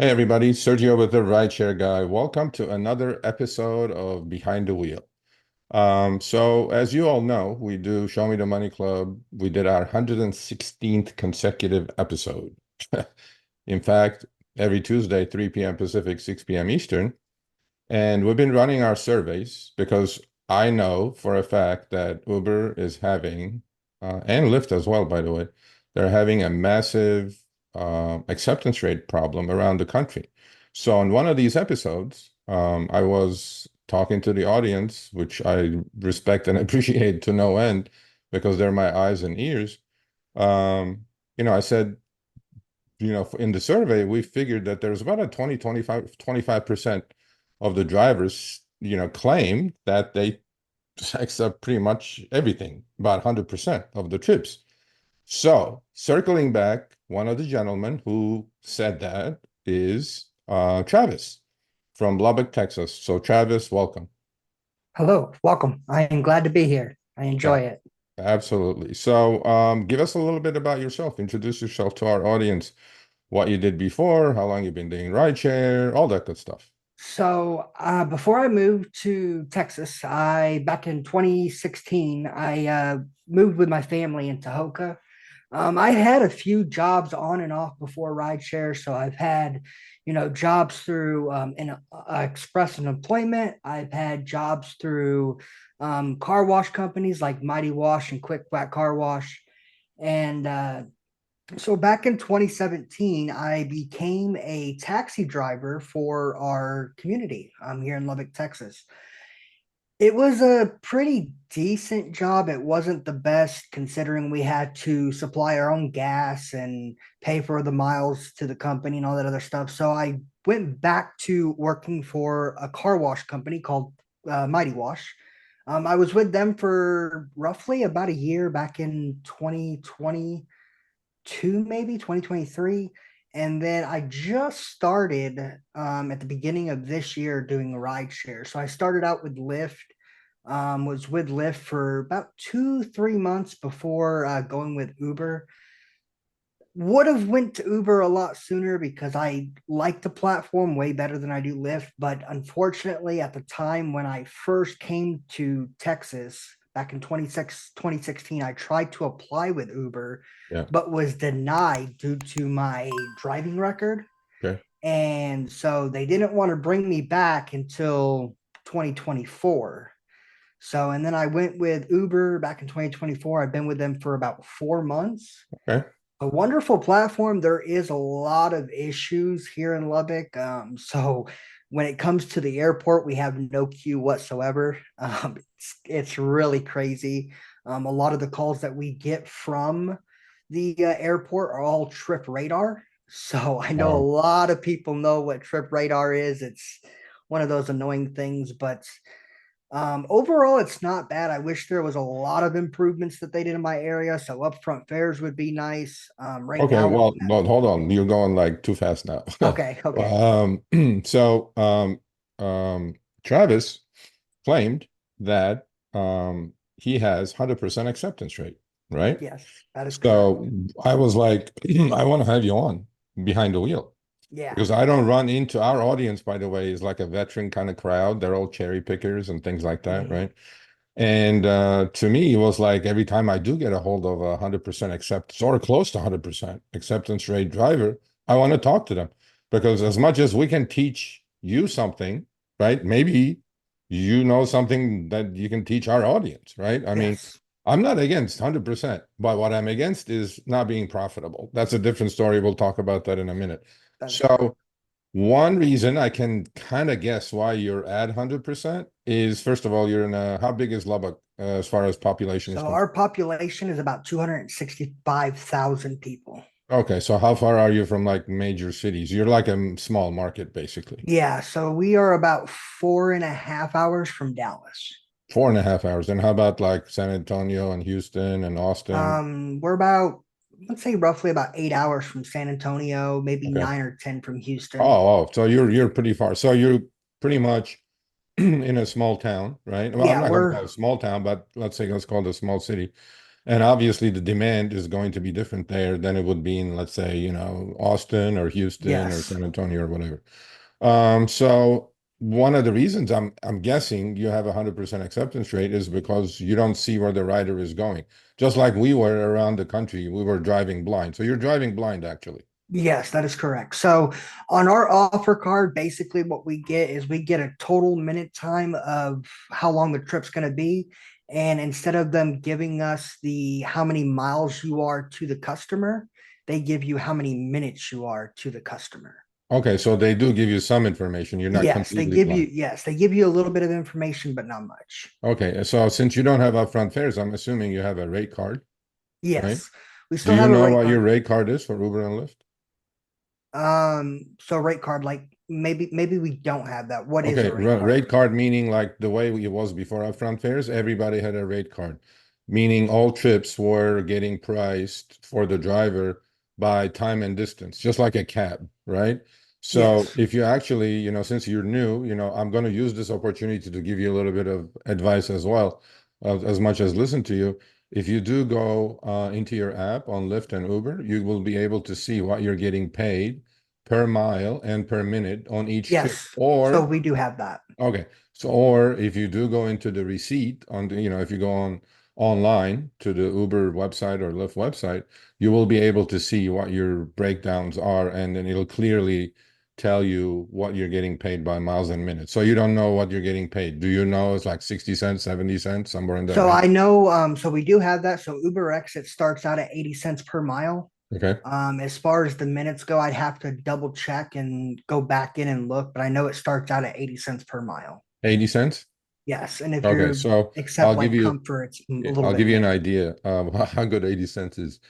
Hey everybody, Sergio with the Rideshare Guy. Welcome to another episode of Behind the Wheel. So as you all know, we do Show Me the Money Club. We did our 116th consecutive episode. In fact, every Tuesday, 3 p.m. Pacific, 6 p.m. Eastern. And we've been running our surveys because I know for a fact that Uber is having, and Lyft as well, by the way, they're having a massive acceptance rate problem around the country. So on one of these episodes, I was talking to the audience, which I respect and appreciate to no end because they're my eyes and ears. I said, in the survey, we figured that there's about a 25% of the drivers, claim that they accept pretty much everything, about 100% of the trips. So circling back, one of the gentlemen who said that is Travis from Lubbock, Texas. So Travis, welcome. Hello, welcome. I am glad to be here. I Yeah, enjoy it. absolutely. So give us a little bit about yourself. Introduce yourself to our audience, what you did before, how long you've been doing rideshare, all that good stuff. Before I moved to Texas, I back in 2016, I moved with my family into Hoka. I had a few jobs on and off before rideshare, so I've had, jobs through Express and Employment. I've had jobs through car wash companies like Mighty Wash and Quick Quack Car Wash, and so back in 2017, I became a taxi driver for our community here in Lubbock, Texas. It was a pretty decent job. It wasn't the best considering we had to supply our own gas and pay for the miles to the company and all that other stuff. So I went back to working for a car wash company called Mighty Wash. I was with them for roughly about a year back in 2022, maybe 2023. And then I just started at the beginning of this year doing rideshare. So I started out with Lyft, was with Lyft for about 2, 3 months before going with Uber. Would have went to Uber a lot sooner because I like the platform way better than I do Lyft. But unfortunately, at the time when I first came to Texas back in 2016, I tried to apply with Uber, Yeah. but was denied due to my driving record. Okay. And so they didn't want to bring me back until 2024. So, and then I went with Uber back in 2024. I've been with them for about 4 months. Okay. A wonderful platform. There is a lot of issues here in Lubbock. So when it comes to the airport, we have no queue whatsoever. It's really crazy. A lot of the calls that we get from the airport are all trip radar. So I know a Oh, lot of people know what trip radar is. It's one of those annoying things, but overall, it's not bad. I wish there was a lot of improvements that they did in my area. So upfront fares would be nice. Right okay. now, we Well, hold on. You're going like too fast now. okay, okay, Um, so um, Travis claimed that he has 100% acceptance rate, right? yes, that is correct. So I was like, I want to have you on behind the wheel Yeah, because I don't run into our audience, by the way, is like a veteran kind of crowd. They're all cherry pickers and things like that, mhm. right? And to me, it was like every time I do get a hold of 100% acceptance or close to 100% acceptance rate driver, I want to talk to them because as much as we can teach you something, right? Maybe you know something that you can teach our audience, right? I mean, Yes, I'm not against 100%, but what I'm against is not being profitable. That's a different story. We'll talk about that in a minute. that is correct. So one reason I can kind of guess why you're at 100% is, first of all, you're in a, how big is Lubbock as far as population is So concerned? our population is about 265,000 people. Okay, so how far are you from like major cities? You're like a small market, basically. Yeah, so we are about 4.5 hours from Dallas. 4.5 hours. And how about like San Antonio and Houston and Austin? We're about, let's say, roughly about 8 hours from San Antonio, maybe Okay. 9 or 10 from Houston. Oh, so you're pretty far. So you're pretty much in a small town, right? Well, I'm Yeah, not going to call we're it a small town, but let's say let's call it a small city. And obviously the demand is going to be different there than it would be in, let's say, Austin or Houston or Yes. San Antonio or whatever. So one of the reasons I'm guessing you have 100% acceptance rate is because you don't see where the rider is going. Just like we were around the country, we were driving blind. So you're driving blind actually. Yes, that is correct. So on our offer card, basically what we get is we get a total minute time of how long the trip's going to be. And instead of them giving us the how many miles you are to the customer, they give you how many minutes you are to the customer. Okay, so they do give you some information. You're not completely blind. Yes, they give you a little bit of information, but not much. Okay, so since you don't have upfront fares, I'm assuming you have a rate card, right? Yes, we Do still you have a know rate what your card. rate card is for Uber and Lyft? So rate card, like maybe we don't have that. What is Okay, a rate card? rate card meaning like the way it was before upfront fares, everybody had a rate card, meaning all trips were getting priced for the driver by time and distance, just like a cab, right? So Yes. if you actually, since you're new, I'm going to use this opportunity to give you a little bit of advice as well, as much as listen to you. If you do go into your app on Lyft and Uber, you will be able to see what you're getting paid per mile and per minute on each trip. Yes. So Or, we do have that. okay, so or if you do go into the receipt on the, if you go online to the Uber website or Lyft website, you will be able to see what your breakdowns are, and then it'll clearly tell you what you're getting paid by miles and minutes. So you don't know what you're getting paid. Do you know it's like 60 cents, 70 cents, somewhere in that So range? I know, so we do have that. So Uber X, it starts out at 80 cents per mile. Okay. As far as the minutes go, I'd have to double check and go back in and look, but I know it starts out at 80 cents per mile. 80 cents? Yes. And if Okay, you so accept I'll give like you comfort, it's a yeah, little I'll bit give you an more. idea of how good 80 cents is.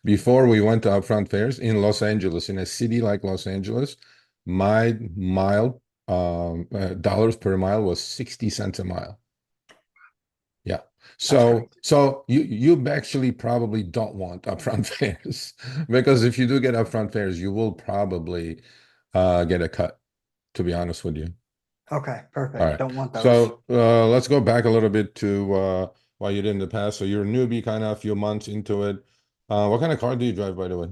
Before we went to upfront fares in Los Angeles, in a city like Los Angeles, my mile dollars per mile was 60 cents a mile. Yeah. That's So crazy. so you actually probably don't want upfront fares because if you do get upfront fares, you will probably get a cut, to be honest with you. Okay, All perfect. right. Don't want those. So let's go back a little bit to what you did in the past. So you're a newbie, kind of a few months into it. What kind of car do you drive, by the way?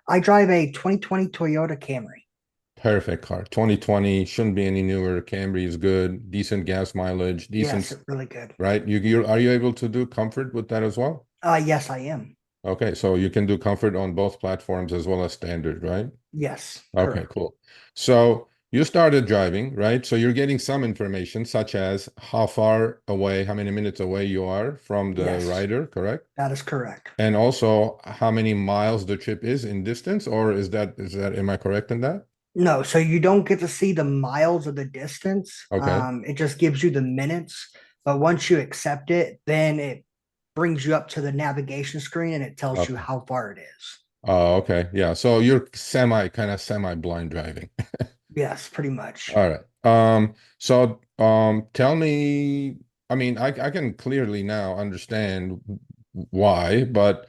I drive a 2020 Toyota Camry. Perfect car. 2020 shouldn't be any newer. Camry is good, decent gas mileage, Yes, decent, really good. right? You are you able to do comfort with that as well? Yes, I am. Okay, so you can do comfort on both platforms as well as standard, right? Yes, Okay, correct. cool. So you started driving, right? So you're getting some information, such as how far away, how many minutes away you are from the Yes, rider, correct? that is correct. And also how many miles the trip is in distance, or is that am I correct in that? No, so you don't get to see the miles of the distance. Okay. It just gives you the minutes. But once you accept it, then it brings you up to the navigation screen and it tells you Okay. how far it is. Oh, okay. Yeah. So you're kind of semi-blind driving. Yes, pretty much. All right. So tell me, I mean, I can clearly now understand why, but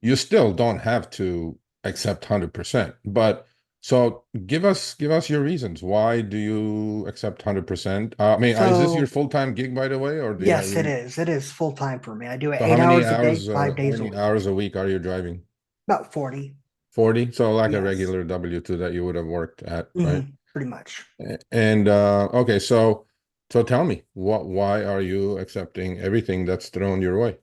you still don't have to accept 100%. But so give us your reasons. Why do you accept 100%? I mean, is this your So, full-time gig, by the way, or do you have yes, it is. It is full time for me. I do it so 8 hours a day, five how days a many week, hours a week are you driving? about 40. 40? So like a Yes. regular W-2 that you would have worked at, right? Pretty much. And okay, so tell me, why are you accepting everything that's thrown your way?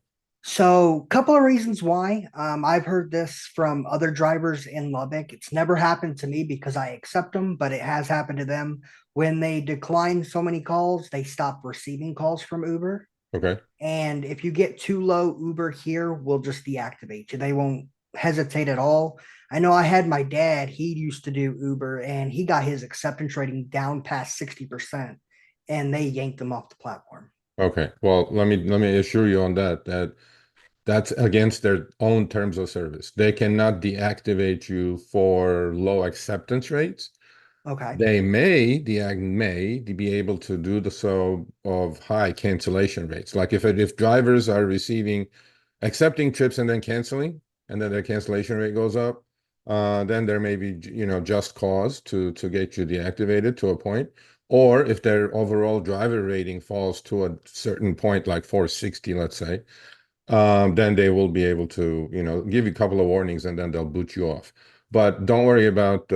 So, couple of reasons why. I've heard this from other drivers in Lubbock. It's never happened to me because I accept them, but it has happened to them. When they decline so many calls, they stop receiving calls from Uber. Okay. And if you get too low, Uber here will just deactivate you. They won't hesitate at all. I know I had my dad, he used to do Uber and he got his acceptance rating down past 60% and they yanked him off the platform. Okay. Well, let me assure you on that that's against their own terms of service. They cannot deactivate you for low acceptance rates. Okay. They may be able to do the so of high cancellation rates. Like if drivers are receiving accepting trips and then canceling, and then their cancellation rate goes up, then there may be just cause to get you deactivated to a point. Or if their overall driver rating falls to a certain point, like 460, let's say, then they will be able to, give you a couple of warnings and then they'll boot you off. But don't worry about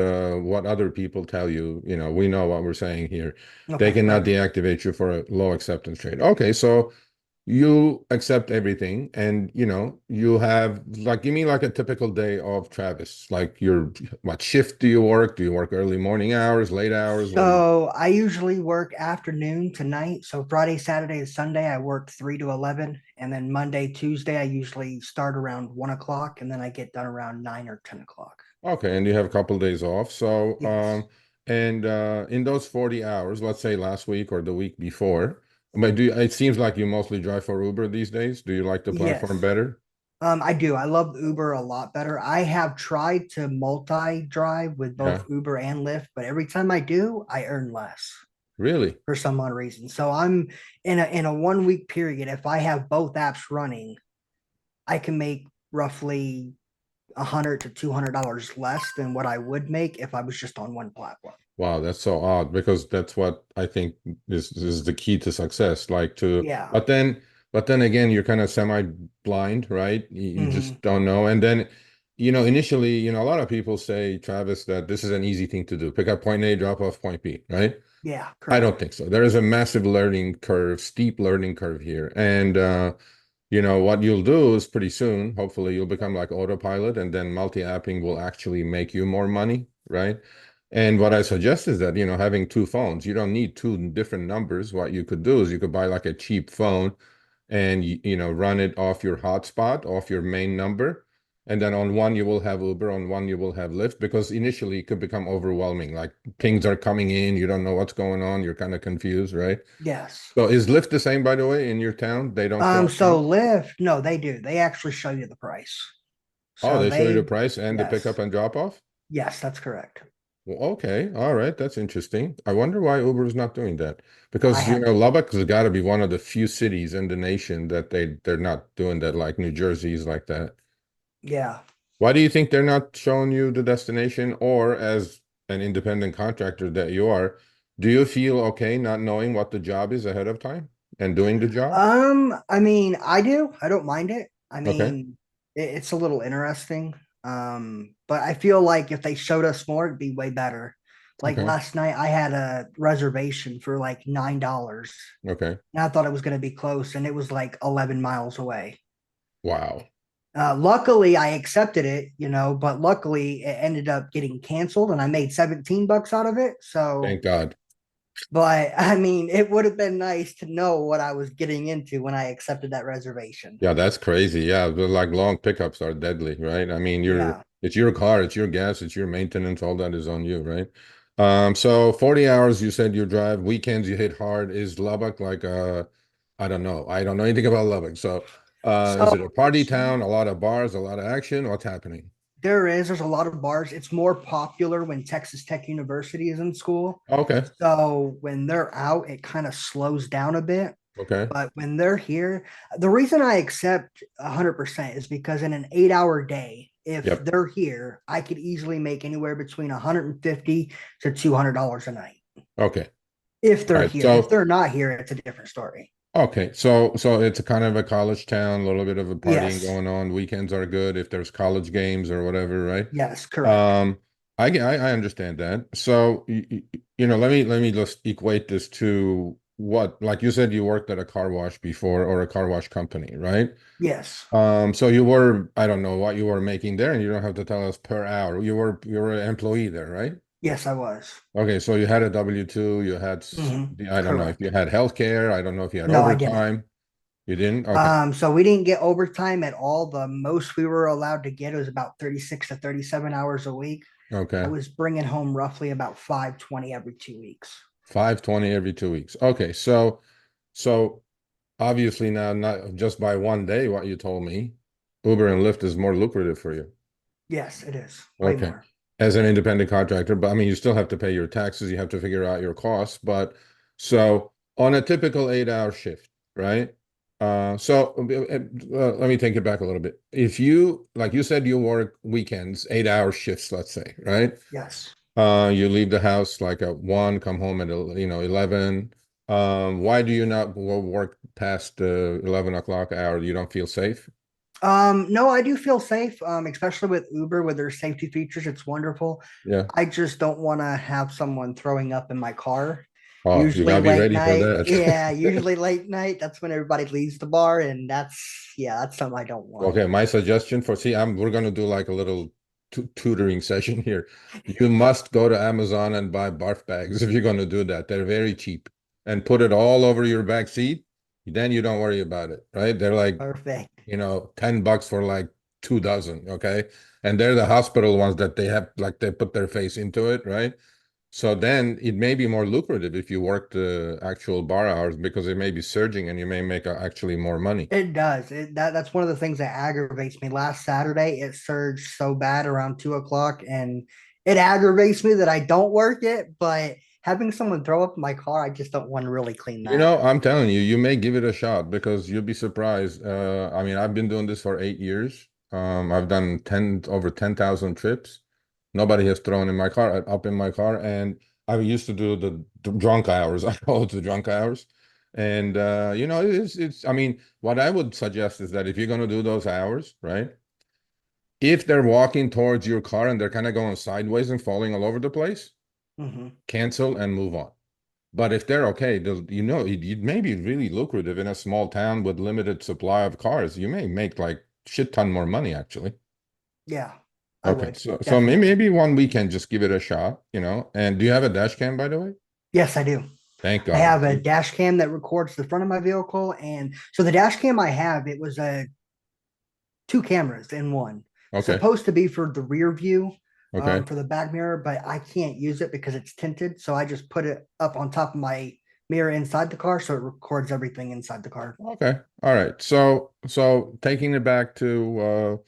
what other people tell you. We know what we're saying here. They Okay, cannot perfect. deactivate you for a low acceptance trade. Okay, so you accept everything and you have like give me like a typical day of Travis. Like what shift do you work? Do you work early morning hours, late hours? What do you So I usually work afternoon to night. So Friday, Saturday, and Sunday, I work 3 to 11. And then Monday, Tuesday, I usually start around 1 o'clock and then I get done around 9 or 10 o'clock. Okay, and you have a couple of days off. So, Yes. and in those 40 hours, let's say last week or the week before, but it seems like you mostly drive for Uber these days. Do you like the Yes. platform better? I do. I love Uber a lot better. I have tried to multi-drive with both Yeah, Uber and Lyft, but every time I do, I earn less really? for some odd reason. So I'm in a 1 week period. If I have both apps running, I can make roughly $100 to $200 less than what I would make if I was just on one platform. Wow, that's so odd because that's what I think is the key to success. Like to, Yeah. but then again, you're kind of semi-blind, right? You Hmm. just don't know. And then, initially, a lot of people say, Travis, that this is an easy thing to do. Pick up point A, drop off point B, right? Yeah, I don't correct. think so. There is a massive learning curve, steep learning curve here. And what you'll do is pretty soon, hopefully, you'll become like autopilot, and then multi-apping will actually make you more money, right? And what I suggest is that, having two phones, you don't need two different numbers. What you could do is you could buy like a cheap phone and run it off your hotspot, off your main number. And then on one you will have Uber, on one you will have Lyft, because initially it could become overwhelming. Like things are coming in, you don't know what's going on, you're kind of confused, right? Yes. So is Lyft the same, by the way, in your town? They don't show up So front? Lyft, no, they do. They actually show you the price. Oh, So they show you the they, price and the yes, pickup and drop off? yes, that's correct. Well, okay, all right, that's interesting. I wonder why Uber is not doing that. I Because have, Lubbock has got to be one of the few cities in the nation that they're not doing that, like New Jersey's like that. yeah. Why do you think they're not showing you the destination? Or as an independent contractor that you are, do you feel okay not knowing what the job is ahead of time and doing the job? I mean, I do. I don't mind it. I Okay, mean, it's a little interesting. But I feel like if they showed us more, it'd be way better. Like okay, last night, I had a reservation for like $9, okay. and I thought it was going to be close, and it was like 11 miles away. Wow. Luckily, I accepted it, but luckily it ended up getting canceled, and I made $17 out of it. So, Thank God. but I mean, it would have been nice to know what I was getting into when I accepted that reservation. Yeah, that's crazy. Yeah, but like long pickups are deadly, right? I mean, Yeah. it's your car, it's your gas, it's your maintenance, all that is on you, right? So 40 hours you said you drive, weekends you hit hard. Is Lubbock like I don't know. I don't know anything about Lubbock. So is So it a party town, a lot of bars, a lot of action? What's happening? there's a lot of bars. It's more popular when Texas Tech University is in school. Okay, So when they're out, it kind of slows down a bit. okay. But when they're here, the reason I accept 100% is because in an 8 hour day, if Yep. they're here, I could easily make anywhere between 150 to $200 a night. Okay. If All they're right. here, if So they're not here, it's a different story. okay. So it's a kind of a college town, a little bit of a partying Yes, going on. Weekends are good if there's college games or whatever, right? yes, correct. Um, I understand that. So let me just equate this to what, like you said, you worked at a car wash before or a car wash company, right? Yes, So you were, I don't know what you were making there, and you don't have to tell us per hour. You were an employee there, right? yes, I was. Okay, so you had a W-2, you had, I don't know if you Correct. had healthcare, I don't know if you had No, I didn't. overtime. You didn't? Okay. So we didn't get overtime at all. The most we were allowed to get was about 36 to 37 hours a week. I Okay. was bringing home roughly about 520 every 2 weeks. 520 every 2 weeks. Okay, so obviously now, not just by one day, what you told me, Uber and Lyft is more lucrative for you. Yes, it is way Okay. more. As an independent contractor, but I mean, you still have to pay your taxes, you have to figure out your costs. But so on a typical 8-hour shift, right? Let me take it back a little bit. If you, like you said, you work weekends, 8-hour shifts, let's say, right? Yes. You leave the house like at 1, come home at 11. Why do you not work past the 11 o'clock hour? You don't feel safe? No, I do feel safe, especially with Uber with their safety features. It's wonderful. Yeah. I just don't want to have someone throwing up in my car. Oh, you Usually gotta be late ready for night. Yeah, that. usually late night. That's when everybody leaves the bar, and that's something I don't want. Okay, my suggestion for see, we're gonna do like a little tutoring session here. You must go to Amazon and buy barf bags if you're gonna do that. They're very cheap, and put it all over your back seat. Then you don't worry about it, right? They're like, Perfect. $10 for like 2 dozen, okay? And they're the hospital ones that they have like they put their face into it, right? So then it may be more lucrative if you work the actual bar hours because it may be surging and you may make actually more money. It does. That's one of the things that aggravates me. Last Saturday, it surged so bad around 2 o'clock, and it aggravates me that I don't work it. But having someone throw up in my car, I just don't want to really clean that. I'm telling you, you may give it a shot because you'll be surprised. I mean, I've been doing this for 8 years. I've done over 10,000 trips. Nobody has thrown in my car, up in my car, and I used to do the drunk hours. I call it the drunk hours. And it's. I mean, what I would suggest is that if you're going to do those hours, right? If they're walking towards your car and they're kind of going sideways and falling all over the place, Hmm. cancel and move on. But if they're okay, it may be really lucrative in a small town with limited supply of cars. You may make like shit ton more money actually. Yeah, I Okay, would so definitely. maybe one weekend just give it a shot. And do you have a dash cam by the way? Yes, I do. Thank I God. have a dash cam that records the front of my vehicle, and so the dash cam I have, it was a two cameras in one. Okay, Supposed to be for the rear view, okay, for the back mirror, but I can't use it because it's tinted. So I just put it up on top of my mirror inside the car, so it records everything inside the car. okay. All right. So taking it back to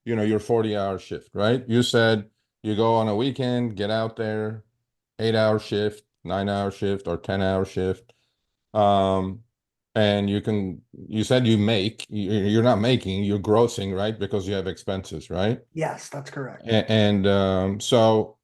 your 40-hour shift, right? You said you go on a weekend, get out there, 8-hour shift, 9-hour shift, or 10-hour shift. Um, and you said you're not making, you're grossing, right? Because you have expenses, right? Yes, that's correct. And so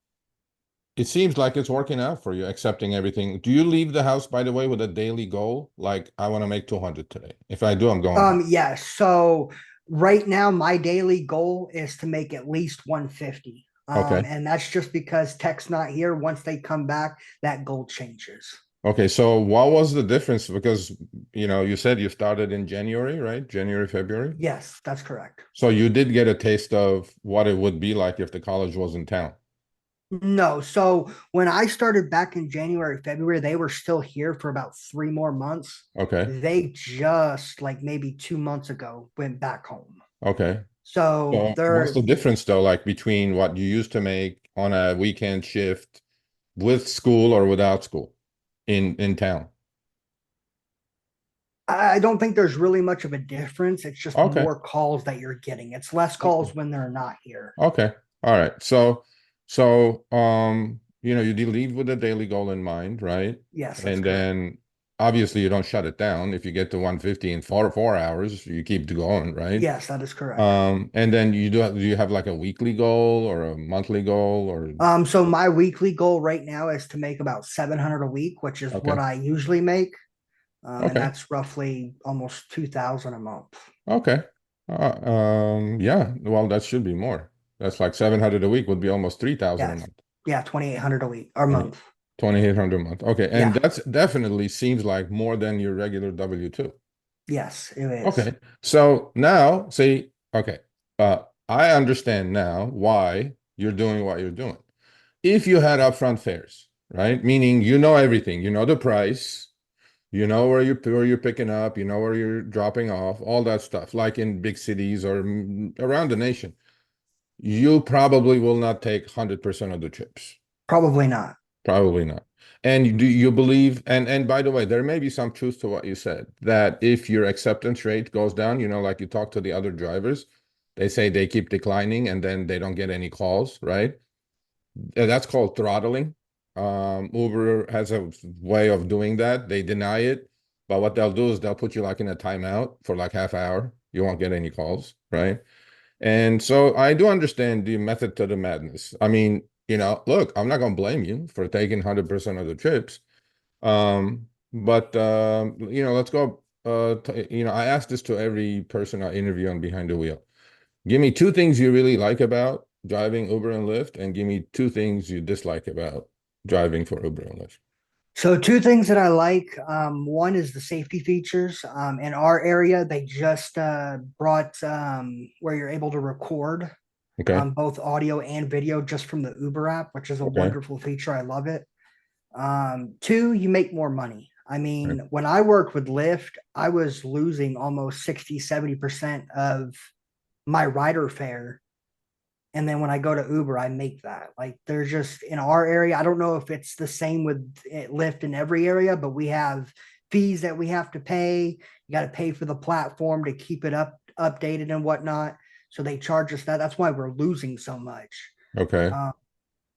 it seems like it's working out for you, accepting everything. Do you leave the house, by the way, with a daily goal? Like, I want to make 200 today. If I do, I'm going home. Yes. So right now, my daily goal is to make at least 150. Okay. And that's just because tech's not here. Once they come back, that goal changes. Okay. So what was the difference? Because, you said you started in January, right? January, February. Yes, that's correct. So you did get a taste of what it would be like if the college was in town. No. So when I started back in January, February, they were still here for about 3 more months. Okay. They just like maybe 2 months ago went back home. Okay. So So what's they're the difference though, like between what you used to make on a weekend shift with school or without school in town? I don't think there's really much of a difference. It's just Okay. more calls that you're getting. It's less calls when they're not here. Okay. All right. So you did leave with a daily goal in mind, right? Yes, that's And correct. then obviously you don't shut it down. If you get to 150 in 4 hours, you keep going, right? Yes, that is correct. And then do you have like a weekly goal or a monthly goal or So my weekly goal right now is to make about 700 a week, which is what okay. I usually make. And Okay. that's roughly almost 2,000 a month. Okay. Yeah, well, that should be more. That's like 700 a week would be almost 3,000 a Yes. month. Yeah, 2,800 a week or Twenty month. 2,800 a month. Okay. And Yeah. that's definitely seems like more than your regular W-2. Yes, it is. Okay. So now, see, okay. I understand now why you're doing what you're doing. If you had upfront fares, right? Meaning you know everything, you know the price, you know where you're picking up, you know where you're dropping off, all that stuff, like in big cities or around the nation. You probably will not take 100% of the trips. Probably not. Probably not. And do you believe, and by the way, there may be some truth to what you said, that if your acceptance rate goes down, like you talk to the other drivers, they say they keep declining and then they don't get any calls, right? That's called throttling. Uber has a way of doing that. They deny it, but what they'll do is they'll put you like in a timeout for like half hour. You won't get any calls, right? And so I do understand the method to the madness. I mean, look, I'm not going to blame you for taking 100% of the trips. Um, But let's go. I ask this to every person I interview on Behind the Wheel. Give me two things you really like about driving Uber and Lyft, and give me two things you dislike about driving for Uber and Lyft. So two things that I like. One is the safety features. In our area, they just brought where you're able to record Okay. both audio and video just from the Uber app, which is a Okay. wonderful feature. I love it. Two, you make more money. I Okay. mean, when I worked with Lyft, I was losing almost 60, 70% of my rider fare. And then when I go to Uber, I make that. Like they're just in our area. I don't know if it's the same with Lyft in every area, but we have fees that we have to pay. You got to pay for the platform to keep it updated and whatnot. So they charge us that. That's why we're losing so much. Okay. Um,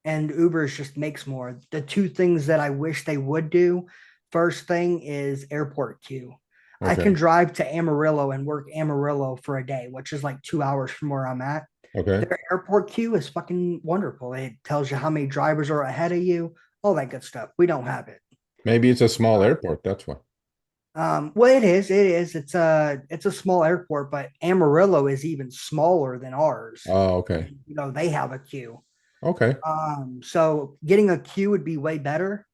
and Uber's just makes more. The two things that I wish they would do, first thing is airport queue. I can Okay. drive to Amarillo and work Amarillo for a day, which is like 2 hours from where I'm at. Okay. Their airport queue is fucking wonderful. It tells you how many drivers are ahead of you, all that good stuff. We don't have it. Maybe it's a small airport. That's why. Well, it is. It is. It's a small airport, but Amarillo is even smaller than ours. Oh, okay. And, they have a queue. Okay. So getting a queue would be way better.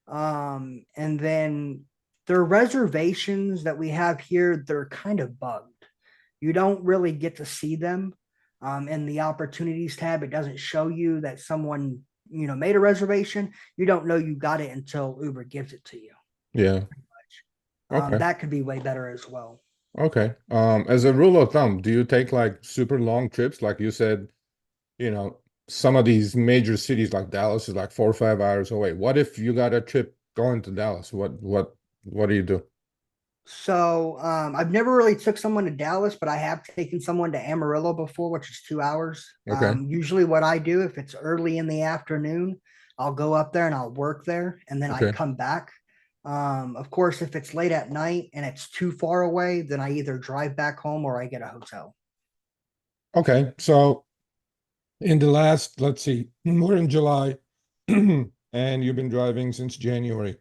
And then the reservations that we have here, they're kind of bugged. You don't really get to see them. In the opportunities tab, it doesn't show you that someone, made a reservation. You don't know you got it until Uber gives it to you. Yeah. Okay. That could be way better as well. Okay. As a rule of thumb, do you take like super long trips? Like you said, you know, some of these major cities like Dallas is like 4 or 5 hours away. What if you got a trip going to Dallas? What do you do? So I've never really took someone to Dallas, but I have taken someone to Amarillo before, which is 2 hours. Okay. Usually, what I do if it's early in the afternoon, I'll go up there and I'll work there, and then I Okay. come back. Of course, if it's late at night and it's too far away, then I either drive back home or I get a hotel. Okay. So in the last, let's see, we're in July, and you've been driving since January.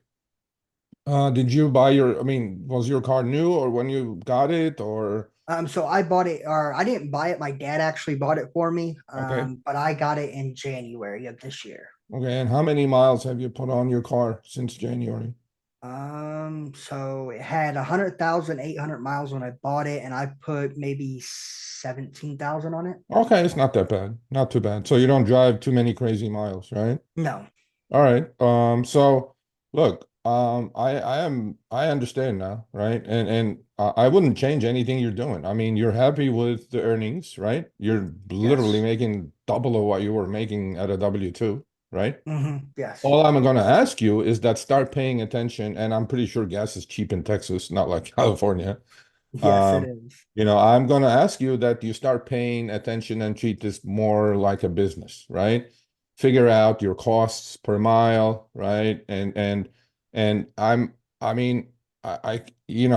Did you buy I mean, was your car new or when you got it or So I bought it, or I didn't buy it. My dad actually bought it for me. okay. But I got it in January of this year. Okay, and how many miles have you put on your car since January? So it had 100,800 miles when I bought it, and I put maybe 17,000 on it. Okay, it's not that bad. Not too bad. So you don't drive too many crazy miles, right? No. All right. So look, I understand now, right? And I wouldn't change anything you're doing. I mean, you're happy with the earnings, right? You're literally Yes. making double of what you were making at a W-2, right? Yes. All I'm going to ask you is that start paying attention, and I'm pretty sure gas is cheap in Texas, not like California. Yes, it Um, is. I'm going to ask you that you start paying attention and treat this more like a business, right? Figure out your costs per mile, right? And I mean,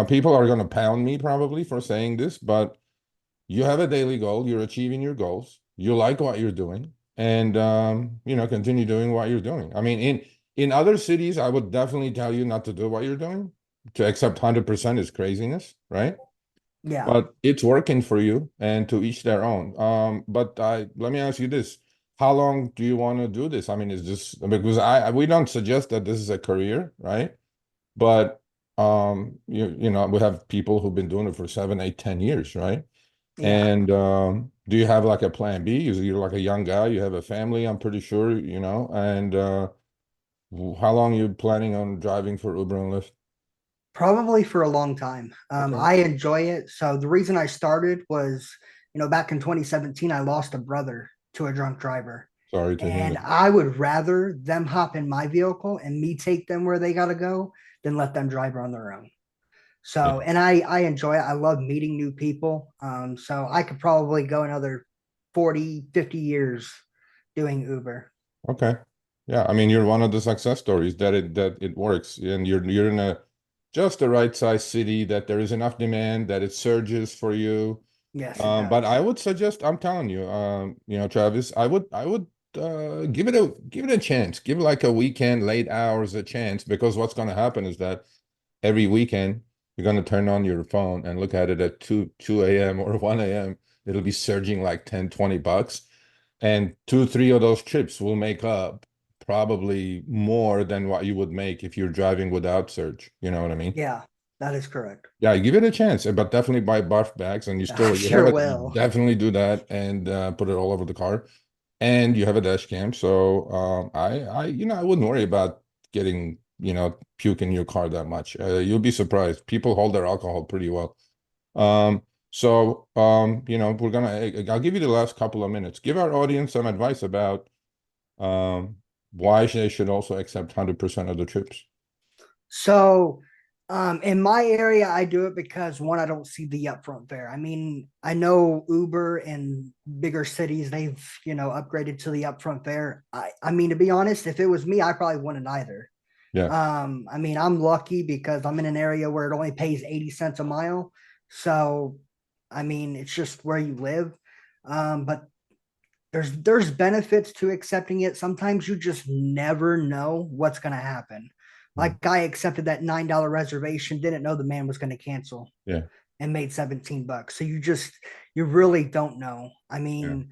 people are going to pound me probably for saying this, but you have a daily goal, you're achieving your goals, you like what you're doing, and continue doing what you're doing. I mean, in other cities, I would definitely tell you not to do what you're doing. To accept 100% is craziness, right? Yeah. But it's working for you, and to each their own. But let me ask you this. How long do you want to do this? I mean, is this because we don't suggest that this is a career, right? But we have people who've been doing it for 7, 8, 10 years, right? Yeah. And do you have like a plan B? You're like a young guy, you have a family, I'm pretty sure, and how long you planning on driving for Uber and Lyft? Probably for a long time. Okay. I enjoy it. So the reason I started was, back in 2017, I lost a brother to a drunk driver. Sorry to hear And that. I would rather them hop in my vehicle and me take them where they got to go than let them drive on their own. Yeah. So, and I enjoy it. I love meeting new people. So I could probably go another 40, 50 years doing Uber. Okay. Yeah, I mean, you're one of the success stories that it works, and you're in a just the right size city that there is enough demand that it surges for you. Yes, it But does. I would suggest, I'm telling you, Travis, I would give it a chance. Give like a weekend, late hours a chance, because what's going to happen is that every weekend, you're going to turn on your phone and look at it at 2 a.m. or 1 a.m. It'll be surging like 10, $20. And 2, 3 of those trips will make up probably more than what you would make if you're driving without surge. You know what I mean? Yeah, that is correct. Yeah, give it a chance, but definitely buy buff bags, and I you have sure it. will. Definitely do that and put it all over the car. And you have a dash cam, so I wouldn't worry about getting puke in your car that much. You'll be surprised. People hold their alcohol pretty well. I'll give you the last couple of minutes. Give our audience some advice about um why they should also accept 100% of the trips. So, in my area, I do it because one, I don't see the upfront fare. I mean, I know Uber in bigger cities, they've, upgraded to the upfront fare. I mean, to be honest, if it was me, I probably wouldn't either. Yeah, I mean, I'm lucky because I'm in an area where it only pays 80 cents a mile. So, I mean, it's just where you live. But there's benefits to accepting it. Sometimes you just never know what's going to happen. mm, Like I accepted that $9 reservation, didn't know the man was going to cancel yeah, and made $17. So you really don't know. I yeah. mean,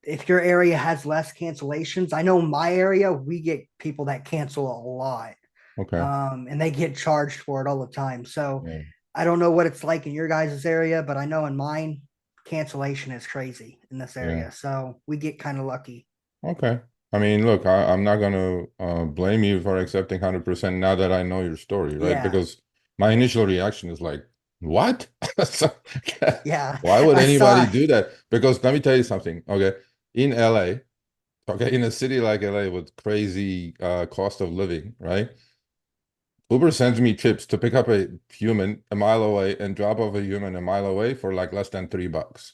if your area has less cancellations, I know in my area we get people that cancel a lot, Okay. and they get charged for it all the time. So Yeah, I don't know what it's like in your guys' area, but I know in mine, cancellation is crazy in this yeah. area. So we get kind of lucky. Okay. I mean, look, I'm not gonna blame you for accepting 100% now that I know your story, right? Yeah, Because my initial reaction is like, what? So, yeah. why would I anybody saw. do that? Because let me tell you something, okay? In LA, okay, in a city like LA with crazy cost of living, right? Uber sends me trips to pick up a human a mile away and drop off a human a mile away for like less than $3.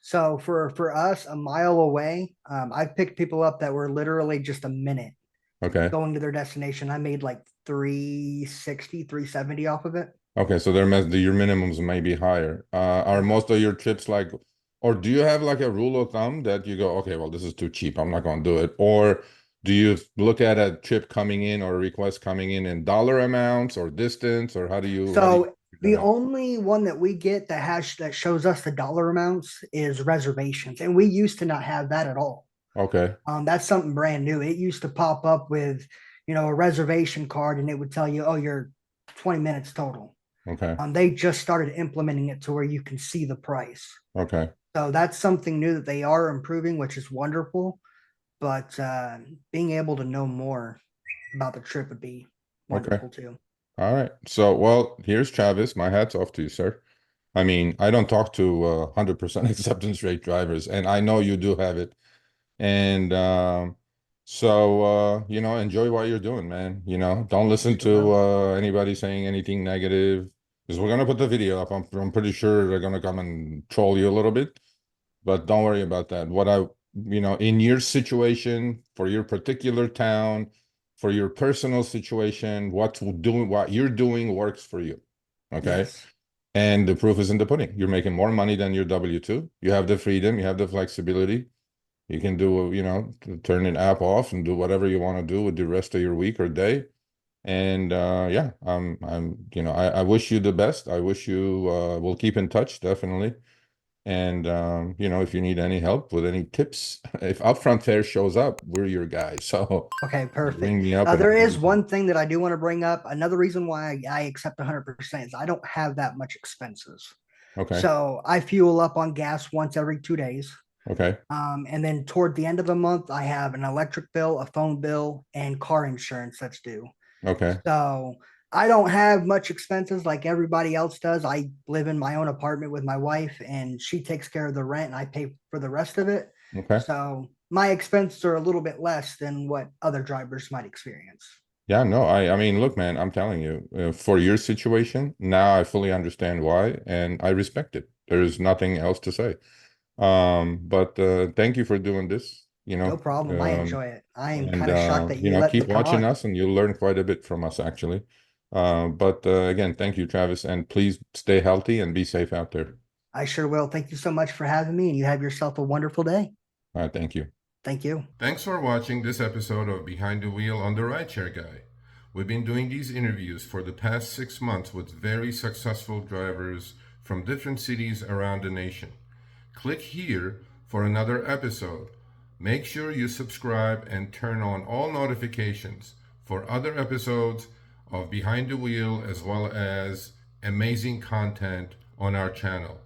So for us, a mile away, I've picked people up that were literally just a minute Okay. going to their destination. I made like 360, 370 off of it. Okay, so your minimums may be higher. Are Yeah. most of your trips like, or do you have like a rule of thumb that you go, okay, well, this is too cheap, I'm not going to do it? Or do you look at a trip coming in or a request coming in dollar amounts or distance, or how do you So figure the that out? only one that we get that shows us the dollar amounts is reservations, and we used to not have that at all. Okay, That's something brand new. It used to pop up with, a reservation card, and it would tell you, oh, you're 20 minutes total. okay, They just started implementing it to where you can see the price. okay, So that's something new that they are improving, which is wonderful. But being able to know more about the trip would be okay. wonderful too. All right. So, well, here's Travis. My hat's off to you, sir. I mean, I don't talk to 100% acceptance rate drivers, and I know you do have it. And enjoy what you're doing, man. Don't I listen sure to will. anybody saying anything negative because we're gonna put the video up. I'm pretty sure they're gonna come and troll you a little bit, but don't worry about that. In your situation, for your particular town, for your personal situation, what you're doing works for you. Okay. Yes. And the proof is in the pudding. You're making more money than your W-2. You have the freedom, you have the flexibility. You can turn an app off and do whatever you want to do with the rest of your week or day. And yeah, I wish you the best. I wish you we'll keep in touch, definitely. And if you need any help with any tips, if Upfront Fare shows up, we're your guy. So Okay, ring perfect. me up and There I'll give is you some. one thing that I do want to bring up. Another reason why I accept 100% is I don't have that much expenses. Okay. So I fuel up on gas once every 2 days. Okay. And then toward the end of the month, I have an electric bill, a phone bill, and car insurance that's due. Okay. So I don't have much expenses like everybody else does. I live in my own apartment with my wife, and she takes care of the rent, and I pay for the rest of it. Okay. So my expenses are a little bit less than what other drivers might experience. Yeah, no, I mean, look, man, I'm telling you, for your situation, now I fully understand why, and I respect it. There's nothing else to say. But thank you for doing this, No problem. I enjoy it. I am and kind of shocked that you let me keep come watching on. us, and you'll learn quite a bit from us, actually. But again, thank you, Travis, and please stay healthy and be safe out there. I sure will. Thank you so much for having me, and you have yourself a wonderful day. All right, thank you. Thank you. Thanks for watching this episode of Behind the Wheel on the Rideshare Guy. We've been doing these interviews for the past 6 months with very successful drivers from different cities around the nation. Click here for another episode. Make sure you subscribe and turn on all notifications for other episodes of Behind the Wheel as well as amazing content on our channel.